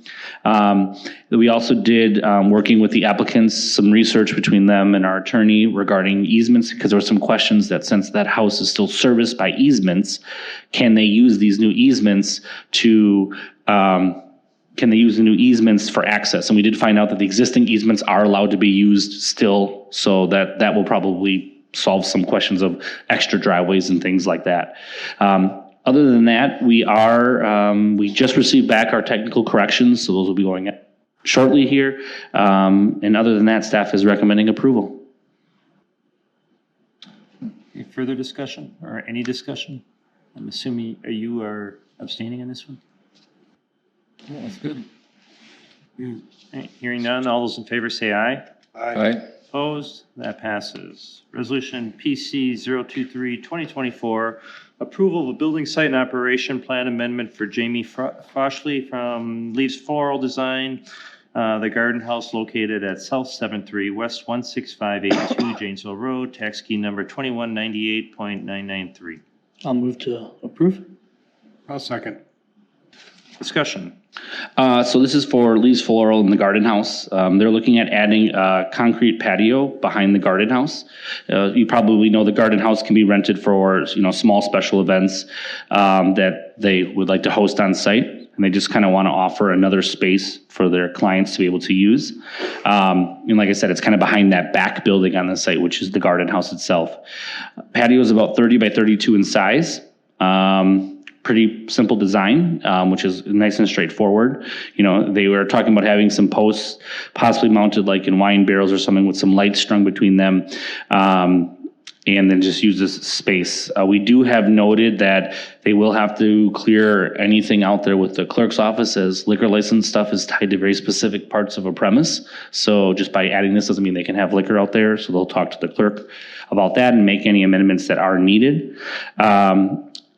Speaker 4: We also did, working with the applicants, some research between them and our attorney regarding easements, because there were some questions that since that house is still serviced by easements, can they use these new easements to, can they use the new easements for access? And we did find out that the existing easements are allowed to be used still, so that will probably solve some questions of extra driveways and things like that. Other than that, we just received back our technical corrections, so those will be going shortly here. And other than that, staff is recommending approval.
Speaker 1: Any further discussion or any discussion? I'm assuming you are abstaining on this one?
Speaker 9: That's good.
Speaker 1: Hearing none, all those in favor say aye.
Speaker 9: Aye.
Speaker 1: Opposed? That passes. Resolution PC 023-2024, approval of a building site and operation plan amendment for Jamie Foshley from Leaves Floral Design, the garden house located at South 73 West 16582 Janesville Road, tax key number 2198.993.
Speaker 8: I'll move to approve.
Speaker 6: I'll second.
Speaker 1: Discussion.
Speaker 4: So this is for Lee's Floral in the garden house. They're looking at adding a concrete patio behind the garden house. You probably know the garden house can be rented for, small special events that they would like to host on site. And they just kind of want to offer another space for their clients to be able to use. And like I said, it's kind of behind that back building on the site, which is the garden house itself. Patio is about 30 by 32 in size. Pretty simple design, which is nice and straightforward. They were talking about having some posts possibly mounted like in wine barrels or something with some lights strung between them, and then just use this space. We do have noted that they will have to clear anything out there with the clerk's office, as liquor license stuff is tied to very specific parts of a premise. So just by adding this doesn't mean they can have liquor out there. So they'll talk to the clerk about that and make any amendments that are needed.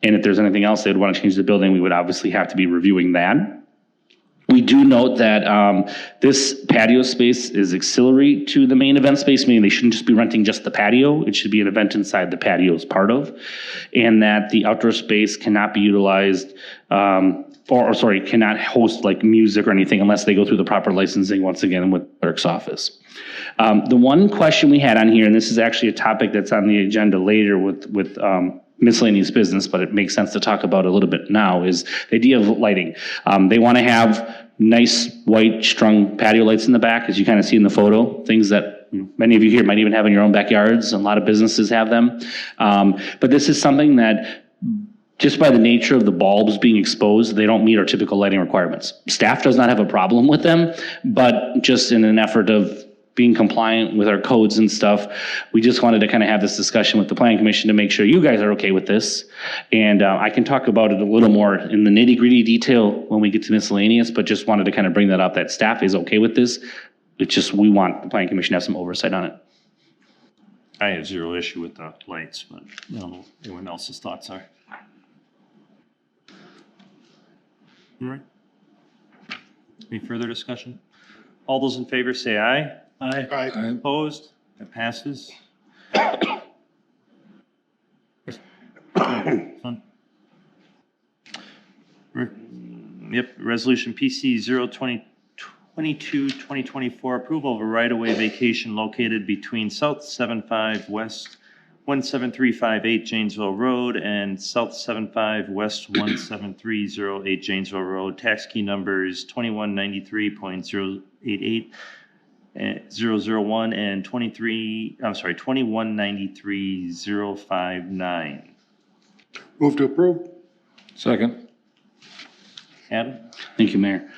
Speaker 4: And if there's anything else they would want to change the building, we would obviously have to be reviewing that. We do note that this patio space is auxiliary to the main event space, meaning they shouldn't just be renting just the patio. It should be an event inside the patio as part of, and that the outdoor space cannot be utilized cannot host like music or anything unless they go through the proper licensing once again with the clerk's office. The one question we had on here, and this is actually a topic that's on the agenda later with miscellaneous business, but it makes sense to talk about a little bit now, is the idea of lighting. They want to have nice white strung patio lights in the back, as you kind of see in the photo, things that many of you here might even have in your own backyards, and a lot of businesses have them. But this is something that, just by the nature of the bulbs being exposed, they don't meet our typical lighting requirements. Staff does not have a problem with them, but just in an effort of being compliant with our codes and stuff, we just wanted to kind of have this discussion with the planning commission to make sure you guys are okay with this. And I can talk about it a little more in the nitty-gritty detail when we get to miscellaneous, but just wanted to kind of bring that up, that staff is okay with this. It's just we want the planning commission to have some oversight on it.
Speaker 1: I have zero issue with the lights, but I don't know what anyone else's thoughts are. All right. Any further discussion? All those in favor say aye.
Speaker 8: Aye.
Speaker 6: Aye.
Speaker 1: Opposed? That passes. Fun. Yep, resolution PC 022-2024, approval of a right-of-way vacation located between South 75 West 17358 Janesville Road and South 75 West 17308 Janesville Road. Tax key numbers 2193.088 001 and 2193.059.
Speaker 6: Move to approve.
Speaker 9: Second.
Speaker 1: Adam?
Speaker 4: Thank you, Mayor.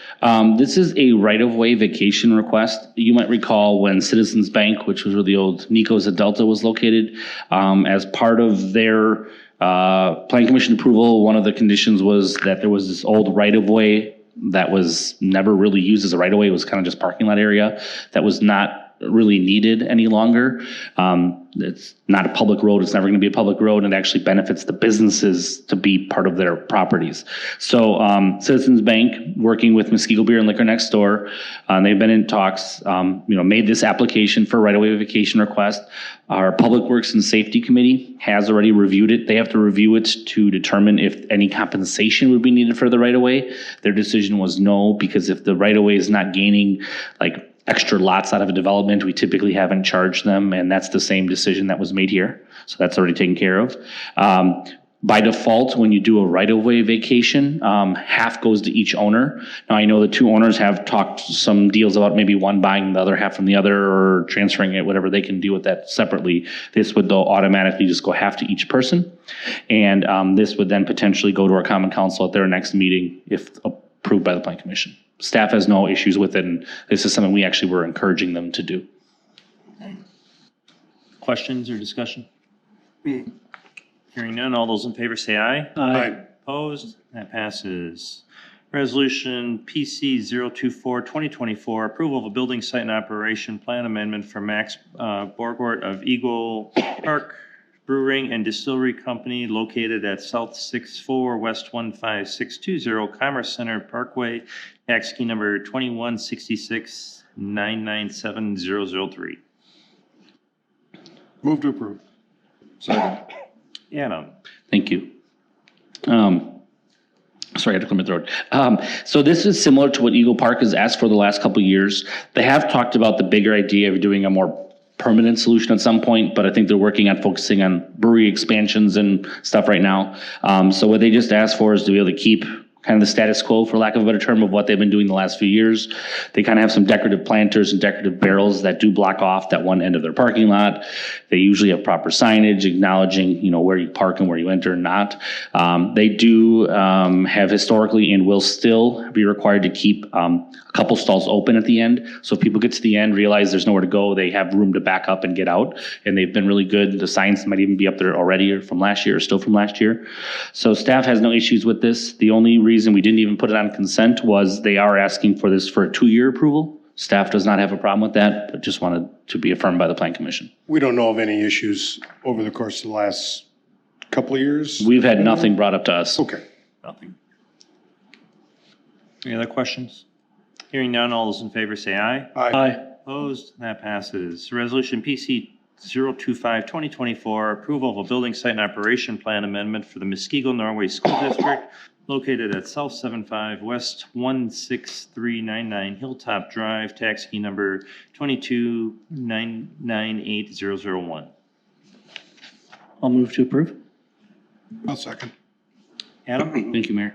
Speaker 4: This is a right-of-way vacation request. You might recall when Citizens Bank, which was where the old Nico's at Delta was located, as part of their plan commission approval, one of the conditions was that there was this old right-of-way that was never really used as a right-of-way. It was kind of just parking lot area that was not really needed any longer. It's not a public road. It's never going to be a public road, and it actually benefits the businesses to be part of their properties. So Citizens Bank, working with Muskego Beer and Liquor next door, they've been in talks, made this application for right-of-way vacation request. Our Public Works and Safety Committee has already reviewed it. They have to review it to determine if any compensation would be needed for the right-of-way. Their decision was no, because if the right-of-way is not gaining like extra lots out of a development, we typically haven't charged them, and that's the same decision that was made here. So that's already taken care of. By default, when you do a right-of-way vacation, half goes to each owner. Now, I know the two owners have talked some deals about maybe one buying the other half from the other or transferring it, whatever they can do with that separately. This would though automatically just go half to each person. And this would then potentially go to our common council at their next meeting if approved by the Plan Commission. Staff has no issues with it, and this is something we actually were encouraging them to do.
Speaker 1: Questions or discussion? Hearing none, all those in favor say aye.
Speaker 6: Aye.
Speaker 1: Opposed? That passes. Resolution PC 024-2024, approval of a building site and operation plan amendment for Max Borgort of Eagle Park Brewing and Distillery Company located at South 64 West 15620 Commerce Center Parkway, tax key number 2166997003.
Speaker 6: Move to approve.
Speaker 9: Second.
Speaker 1: Adam.
Speaker 4: Thank you. Sorry, I had to clear my throat. So this is similar to what Eagle Park has asked for the last couple of years. They have talked about the bigger idea of doing a more permanent solution at some point, but I think they're working on focusing on brewery expansions and stuff right now. So what they just asked for is to be able to keep kind of the status quo, for lack of a better term, of what they've been doing the last few years. They kind of have some decorative planters and decorative barrels that do block off that one end of their parking lot. They usually have proper signage acknowledging, where you park and where you enter and not. They do have historically and will still be required to keep a couple stalls open at the end. So if people get to the end, realize there's nowhere to go, they have room to back up and get out. And they've been really good. The signs might even be up there already or from last year or still from last year. So staff has no issues with this. The only reason we didn't even put it on consent was they are asking for this for a 2-year approval. Staff does not have a problem with that, but just wanted to be affirmed by the Plan Commission.
Speaker 6: We don't know of any issues over the course of the last couple of years?
Speaker 4: We've had nothing brought up to us.
Speaker 6: Okay.
Speaker 1: Nothing. Any other questions? Hearing none, all those in favor say aye.
Speaker 8: Aye.
Speaker 1: Opposed? That passes. Resolution PC 025-2024, approval of a building site and operation plan amendment for the Muskego Norway School District located at South 75 West 16399 Hilltop Drive, tax key number 229980001.
Speaker 8: I'll move to approve.
Speaker 6: I'll second.
Speaker 1: Adam?
Speaker 4: Thank you, Mayor.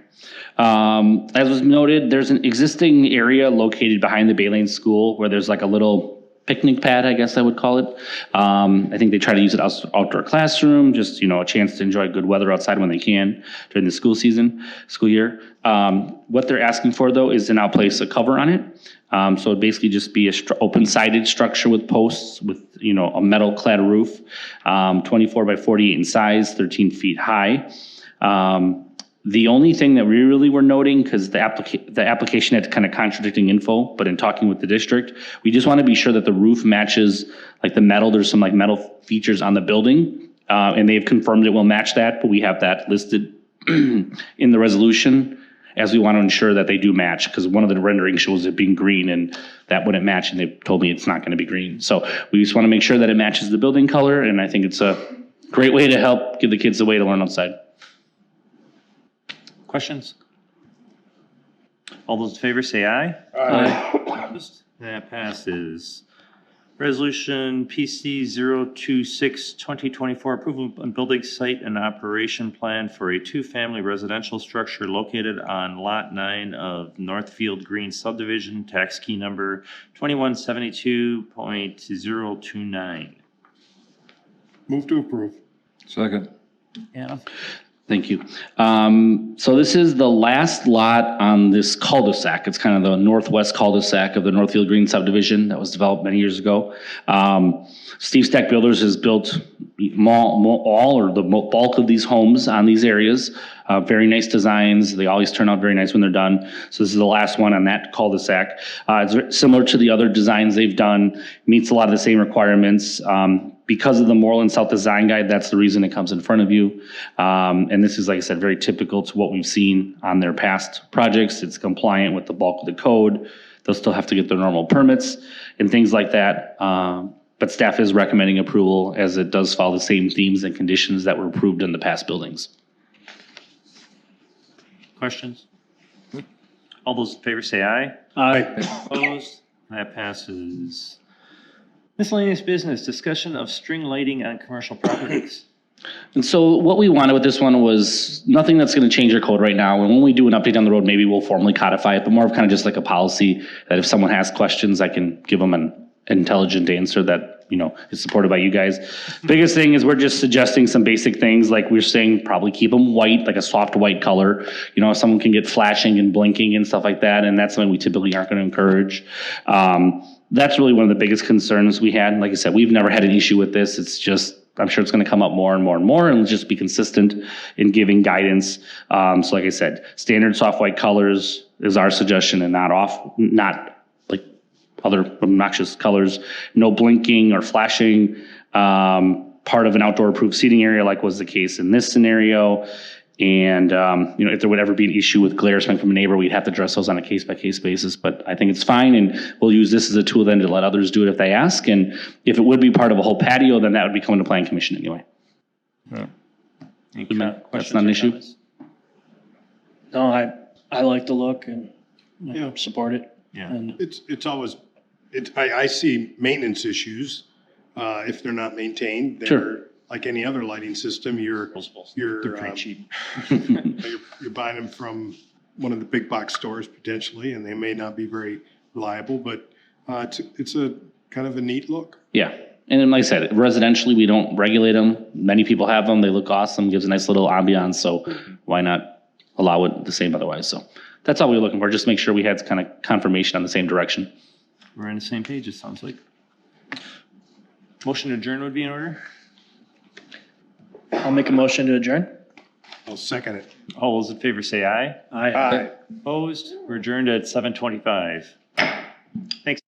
Speaker 4: As was noted, there's an existing area located behind the Baylane School where there's like a little picnic pad, I guess I would call it. I think they try to use it as outdoor classroom, just, a chance to enjoy good weather outside when they can during the school year. What they're asking for though is to now place a cover on it. So it'd basically just be a open sided structure with posts with, a metal clad roof, 24 by 48 in size, 13 feet high. The only thing that we really were noting, because the application had kind of contradicting info, but in talking with the district, we just want to be sure that the roof matches like the metal. There's some like metal features on the building, and they've confirmed it will match that, but we have that listed in the resolution as we want to ensure that they do match, because one of the renderings shows it being green and that wouldn't match, and they told me it's not going to be green. So we just want to make sure that it matches the building color, and I think it's a great way to help give the kids a way to learn outside.
Speaker 1: Questions? All those in favor say aye.
Speaker 8: Aye.
Speaker 1: Opposed? That passes. Resolution PC 026-2024, approval of building site and operation plan for a 2-family residential structure located on Lot 9 of Northfield Green subdivision, tax key number 2172.029.
Speaker 6: Move to approve.
Speaker 9: Second.
Speaker 1: Adam?
Speaker 4: Thank you. So this is the last lot on this cul-de-sac. It's kind of the northwest cul-de-sac of the Northfield Green subdivision that was developed many years ago. Steve Stack Builders has built all or the bulk of these homes on these areas. Very nice designs. They always turn out very nice when they're done. So this is the last one on that cul-de-sac. It's similar to the other designs they've done, meets a lot of the same requirements. Because of the Moreland South Design Guide, that's the reason it comes in front of you. And this is, like I said, very typical to what we've seen on their past projects. It's compliant with the bulk of the code. They'll still have to get their normal permits and things like that. But staff is recommending approval as it does follow the same themes and conditions that were approved in the past buildings.
Speaker 1: Questions? All those in favor say aye.
Speaker 8: Aye.
Speaker 1: Opposed? That passes. Miscellaneous business, discussion of string lighting on commercial properties.
Speaker 4: And so what we wanted with this one was nothing that's going to change our code right now. And when we do an update down the road, maybe we'll formally codify it, but more of kind of just like a policy that if someone has questions, I can give them an intelligent answer that, you know, is supported by you guys. Biggest thing is we're just suggesting some basic things, like we're saying probably keep them white, like a soft white color. You know, someone can get flashing and blinking and stuff like that, and that's something we typically aren't going to encourage. That's really one of the biggest concerns we had. Like I said, we've never had an issue with this. It's just, I'm sure it's going to come up more and more and more, and we'll just be consistent in giving guidance. So like I said, standard soft white colors is our suggestion, and not like other obnoxious colors. No blinking or flashing. Part of an outdoor approved seating area, like was the case in this scenario. And, you know, if there would ever be an issue with glare coming from a neighbor, we'd have to address those on a case-by-case basis. But I think it's fine, and we'll use this as a tool then to let others do it if they ask. And if it would be part of a whole patio, then that would be coming to Plan Commission anyway.
Speaker 1: Any
Speaker 4: That's
Speaker 1: questions
Speaker 4: not an
Speaker 1: or
Speaker 4: issue.
Speaker 1: comments?
Speaker 8: No, I like the look and
Speaker 6: Yeah.
Speaker 8: support it.
Speaker 1: Yeah.
Speaker 8: And
Speaker 6: It's always, I see maintenance issues, if they're not maintained.
Speaker 4: Sure.
Speaker 6: They're like any other lighting system, you're
Speaker 1: cheap.
Speaker 6: you're buying them from one of the big box stores potentially, and they may not be very reliable, but, it's a kind of a neat look.
Speaker 4: Yeah. And then, like I said, residentially, we don't regulate them. Many people have them. They look awesome, gives a nice little ambiance. So why not allow it the same otherwise? So that's all we were looking for. Just make sure we had kind of confirmation on the same direction.
Speaker 1: We're on the same page, it sounds like. Motion to adjourn would be in order.
Speaker 8: I'll make a motion to adjourn.
Speaker 6: I'll second it.
Speaker 1: All those in favor say aye.
Speaker 8: Aye.
Speaker 1: Opposed? We're adjourned at 7:25. Thanks.